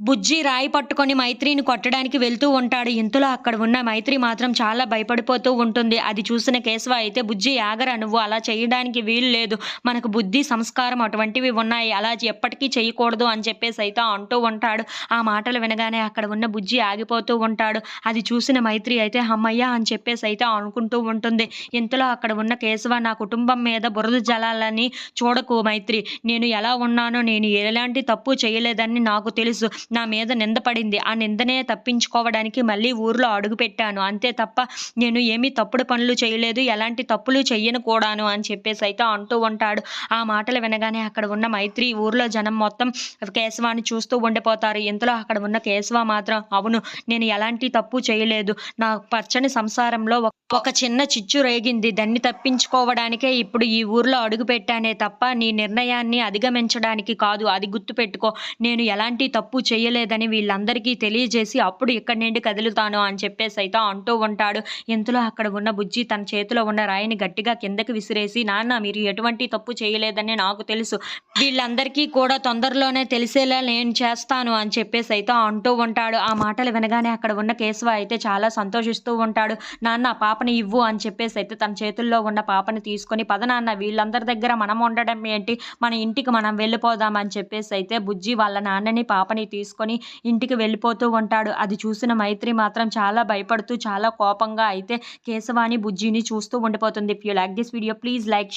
బుజ్జి రాయి పట్టుకొని మైత్రిని కొట్టడానికి వెళ్తూ ఉంటాడు. ఇంతలో అక్కడ ఉన్న మైత్రి మాత్రం చాలా భయపడిపోతూ ఉంటుంది. అది చూసిన కేశవ అయితే, "బుజ్జి ఆగరా నువ్వు అలా చేయడానికి వీలు లేదు. మనకు బుద్ధి, సంస్కారం అటువంటివి ఉన్నాయి. అలా ఎప్పటికీ చేయకూడదు" అని చెప్పేసైతే అంటూ ఉంటాడు. ఆ మాటలు వినగానే అక్కడ ఉన్న బుజ్జి ఆగిపోతూ ఉంటాడు. అది చూసిన మైత్రి అయితే హమ్మయ్య! అని చెప్పేసైతే అనుకుంటూ ఉంటుంది. ఇంతలో అక్కడ ఉన్న కేశవ, "నా కుటుంబం మీద బురద జల్లాలని చూడకు మైత్రి. నేను ఎలా ఉన్నానో, నేను ఎలాంటి తప్పు చేయలేదని నాకు తెలుసు. నా మీద నింద పడింది. ఆ నిందనే తప్పించుకోవడానికి మళ్ళీ ఊర్లో అడుగుపెట్టాను. అంతే తప్ప నేను ఏమీ తప్పుడు పనులు చేయలేదు. ఎలాంటి తప్పులు చెయ్యను కూడాను" అని చెప్పేసైతే అంటూ ఉంటాడు. ఆ మాటలు వినగానే అక్కడ ఉన్న మైత్రి, ఊర్లో జనం మొత్తం కేశవాన్ని చూస్తూ ఉండిపోతారు. ఇంతలో అక్కడ ఉన్న కేశవ మాత్రం, "అవును, నేను ఎలాంటి తప్పు చేయలేదు. నా పచ్చని సంసారంలో ఒక చిన్న చిచ్చు రేగింది. దాన్ని తప్పించుకోవడానికే ఇప్పుడు ఈ ఊర్లో అడుగుపెట్టానే తప్ప నీ నిర్ణయాన్ని అధిగమించడానికి కాదు. అది గుర్తుపెట్టుకో. నేను ఎలాంటి తప్పు చేయలేదని వీళ్ళందరికీ తెలియజేసి అప్పుడు ఇక్కడి నుండి కదులుతాను" అని చెప్పేసైతే అంటూ ఉంటాడు. ఇంతలో అక్కడ ఉన్న బుజ్జి తన చేతిలో ఉన్న రాయిని గట్టిగా కిందకి విసిరేసి, "నాన్న, మీరు ఎటువంటి తప్పు చేయలేదని నాకు తెలుసు. వీళ్ళందరికీ కూడా తొందరలోనే తెలిసేలా నేను చేస్తాను" అని చెప్పేసైతే అంటూ ఉంటాడు. ఆ మాటలు వినగానే అక్కడ ఉన్న కేశవ అయితే చాలా సంతోషిస్తూ ఉంటాడు. "నాన్న, పాపని ఇవ్వు" అని చెప్పేసైతే తన చేతుల్లో ఉన్న పాపని తీసుకొని, "పద నాన్న, వీళ్ళందరి దగ్గర మనం ఉండడం ఏంటి? మన ఇంటికి మనం వెళ్ళిపోదాం" అని చెప్పేసైతే బుజ్జి వాళ్ళ నాన్నని, పాపని తీసుకొని ఇంటికి వెళ్ళిపోతూ ఉంటాడు. అది చూసిన మైత్రి మాత్రం చాలా భయపడుతూ, చాలా కోపంగా అయితే కేశవాని, బుజ్జిని చూస్తూ ఉండిపోతుంది. If you like this video, please like